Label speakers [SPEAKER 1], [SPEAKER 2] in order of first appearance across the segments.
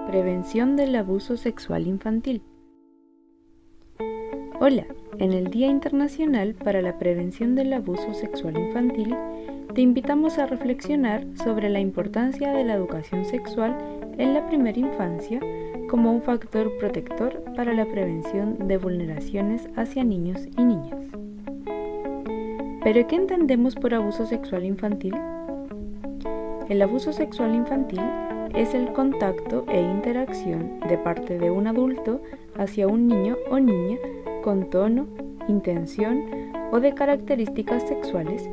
[SPEAKER 1] Prevención del abuso sexual infantil. Hola, en el Día Internacional para la Prevención del Abuso Sexual Infantil, te invitamos a reflexionar sobre la importancia de la educación sexual en la primera infancia como un factor protector para la prevención de vulneraciones hacia niños y niñas. ¿Pero qué entendemos por abuso sexual infantil? El abuso sexual infantil es el contacto e interacción de parte de un adulto hacia un niño o niña con tono, intención o de características sexuales,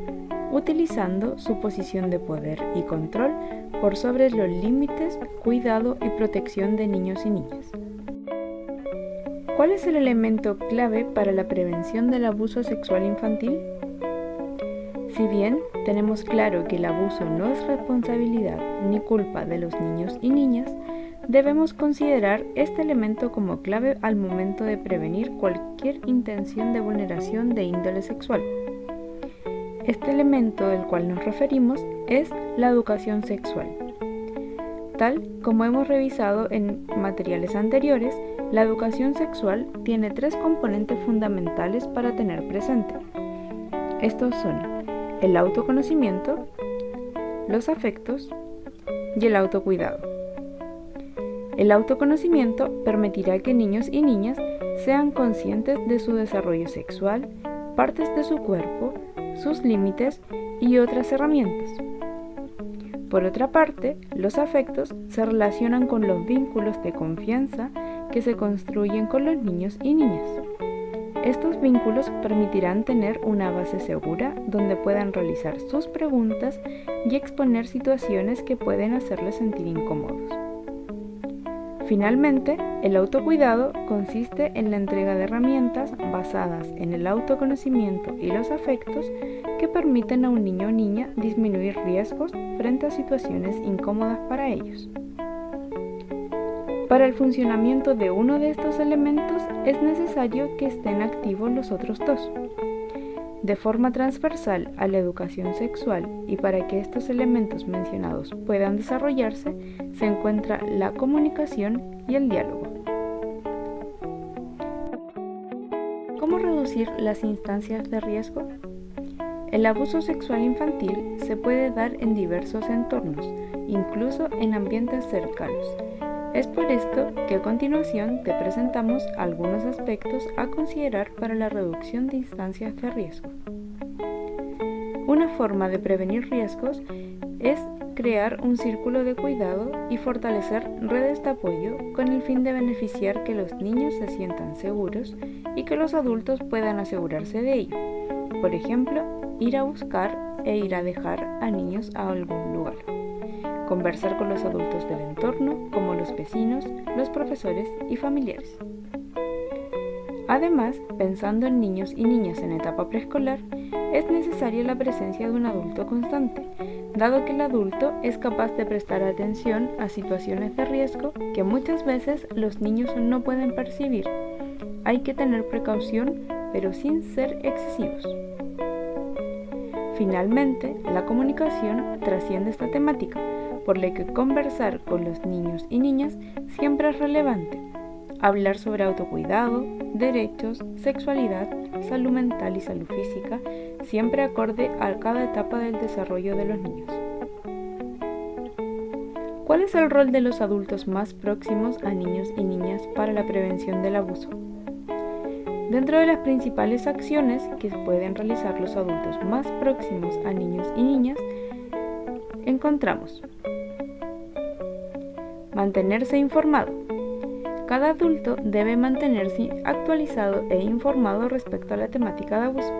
[SPEAKER 1] utilizando su posición de poder y control por sobre los límites, cuidado y protección de niños y niñas. ¿Cuál es el elemento clave para la prevención del abuso sexual infantil? Si bien tenemos claro que el abuso no es responsabilidad ni culpa de los niños y niñas, debemos considerar este elemento como clave al momento de prevenir cualquier intención de vulneración de índole sexual. Este elemento del cual nos referimos es la educación sexual. Tal como hemos revisado en materiales anteriores, la educación sexual tiene 3 componentes fundamentales para tener presente. Estos son el autoconocimiento, los afectos y el autocuidado. El autoconocimiento permitirá que niños y niñas sean conscientes de su desarrollo sexual, partes de su cuerpo, sus límites y otras herramientas. Por otra parte, los afectos se relacionan con los vínculos de confianza que se construyen con los niños y niñas. Estos vínculos permitirán tener una base segura donde puedan realizar sus preguntas y exponer situaciones que pueden hacerles sentir incómodos. Finalmente, el autocuidado consiste en la entrega de herramientas basadas en el autoconocimiento y los afectos que permiten a un niño o niña disminuir riesgos frente a situaciones incómodas para ellos. Para el funcionamiento de uno de estos elementos es necesario que estén activos los otros dos. De forma transversal a la educación sexual y para que estos elementos mencionados puedan desarrollarse, se encuentra la comunicación y el diálogo. ¿Cómo reducir las instancias de riesgo? El abuso sexual infantil se puede dar en diversos entornos, incluso en ambientes cercanos. Es por esto que a continuación te presentamos algunos aspectos a considerar para la reducción de instancias de riesgo. Una forma de prevenir riesgos es crear un círculo de cuidado y fortalecer redes de apoyo con el fin de beneficiar que los niños se sientan seguros y que los adultos puedan asegurarse de ello. Por ejemplo, ir a buscar e ir a dejar a niños a algún lugar. Conversar con los adultos del entorno, como los vecinos, los profesores y familiares. Además, pensando en niños y niñas en etapa preescolar, es necesaria la presencia de un adulto constante, dado que el adulto es capaz de prestar atención a situaciones de riesgo que muchas veces los niños no pueden percibir. Hay que tener precaución, pero sin ser excesivos. Finalmente, la comunicación trasciende esta temática, por lo que conversar con los niños y niñas siempre es relevante. Hablar sobre autocuidado, derechos, sexualidad, salud mental y salud física, siempre acorde a cada etapa del desarrollo de los niños. ¿Cuál es el rol de los adultos más próximos a niños y niñas para la prevención del abuso? Dentro de las principales acciones que pueden realizar los adultos más próximos a niños y niñas, encontramos mantenerse informado. Cada adulto debe mantenerse actualizado e informado respecto a la temática de abuso.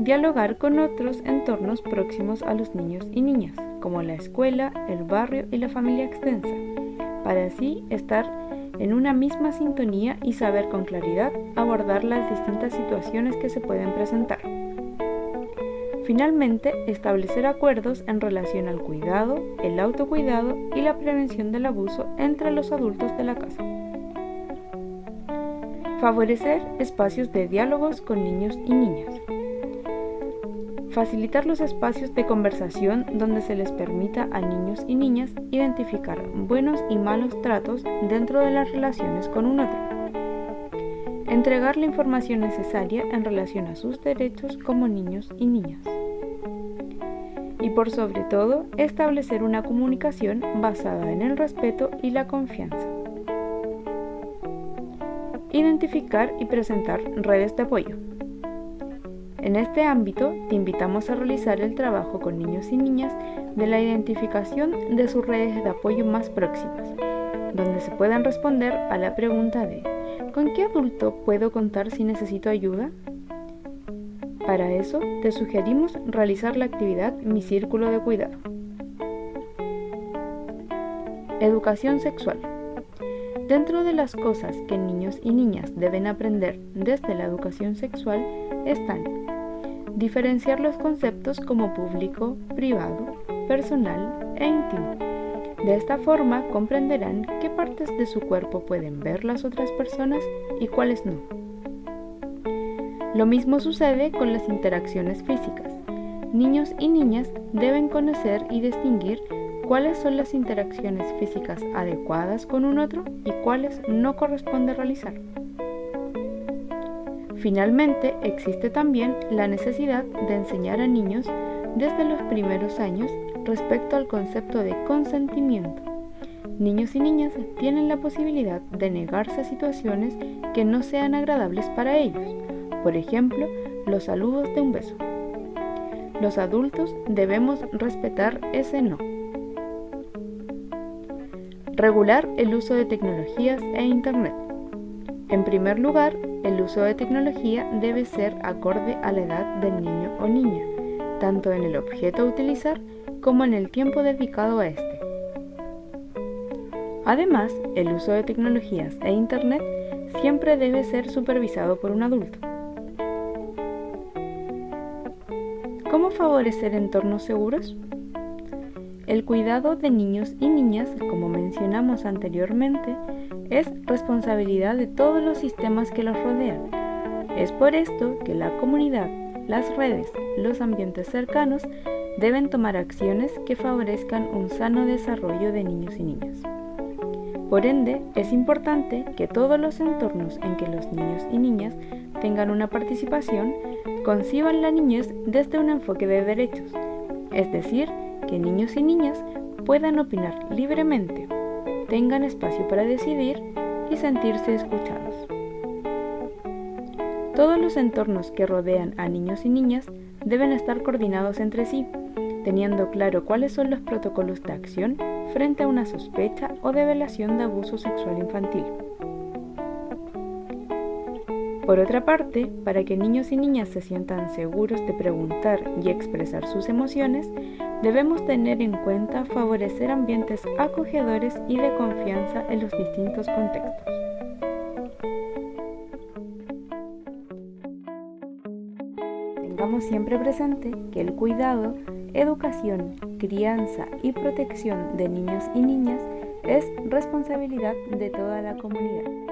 [SPEAKER 1] Dialogar con otros entornos próximos a los niños y niñas, como la escuela, el barrio y la familia extensa, para así estar en una misma sintonía y saber con claridad abordar las distintas situaciones que se pueden presentar. Finalmente, establecer acuerdos en relación al cuidado, el autocuidado y la prevención del abuso entre los adultos de la casa. Favorecer espacios de diálogos con niños y niñas. Facilitar los espacios de conversación donde se les permita a niños y niñas identificar buenos y malos tratos dentro de las relaciones con un otro. Entregar la información necesaria en relación a sus derechos como niños y niñas. Y por sobre todo, establecer una comunicación basada en el respeto y la confianza. Identificar y presentar redes de apoyo. En este ámbito, te invitamos a realizar el trabajo con niños y niñas de la identificación de sus redes de apoyo más próximas, donde se puedan responder a la pregunta de ¿con qué adulto puedo contar si necesito ayuda? Para eso, te sugerimos realizar la actividad Mi Círculo de Cuidado. Educación sexual. Dentro de las cosas que niños y niñas deben aprender desde la educación sexual están diferenciar los conceptos como público, privado, personal e íntimo. De esta forma comprenderán qué partes de su cuerpo pueden ver las otras personas y cuáles no. Lo mismo sucede con las interacciones físicas. Niños y niñas deben conocer y distinguir cuáles son las interacciones físicas adecuadas con un otro y cuáles no corresponde realizar. Finalmente, existe también la necesidad de enseñar a niños desde los primeros años respecto al concepto de consentimiento. Niños y niñas tienen la posibilidad de negarse a situaciones que no sean agradables para ellos, por ejemplo, los saludos de un beso. Los adultos debemos respetar ese no. Regular el uso de tecnologías e Internet. En primer lugar, el uso de tecnología debe ser acorde a la edad del niño o niña, tanto en el objeto a utilizar como en el tiempo dedicado a este. Además, el uso de tecnologías e Internet siempre debe ser supervisado por un adulto. ¿Cómo favorecer entornos seguros? El cuidado de niños y niñas, como mencionamos anteriormente, es responsabilidad de todos los sistemas que los rodean. Es por esto que la comunidad, las redes, los ambientes cercanos deben tomar acciones que favorezcan un sano desarrollo de niños y niñas. Por ende, es importante que todos los entornos en que los niños y niñas tengan una participación conciban la niñez desde un enfoque de derechos, es decir, que niños y niñas puedan opinar libremente, tengan espacio para decidir y sentirse escuchados. Todos los entornos que rodean a niños y niñas deben estar coordinados entre sí, teniendo claro cuáles son los protocolos de acción frente a una sospecha o develación de abuso sexual infantil. Por otra parte, para que niños y niñas se sientan seguros de preguntar y expresar sus emociones, debemos tener en cuenta favorecer ambientes acogedores y de confianza en los distintos contextos. Tengamos siempre presente que el cuidado, educación, crianza y protección de niños y niñas es responsabilidad de toda la comunidad.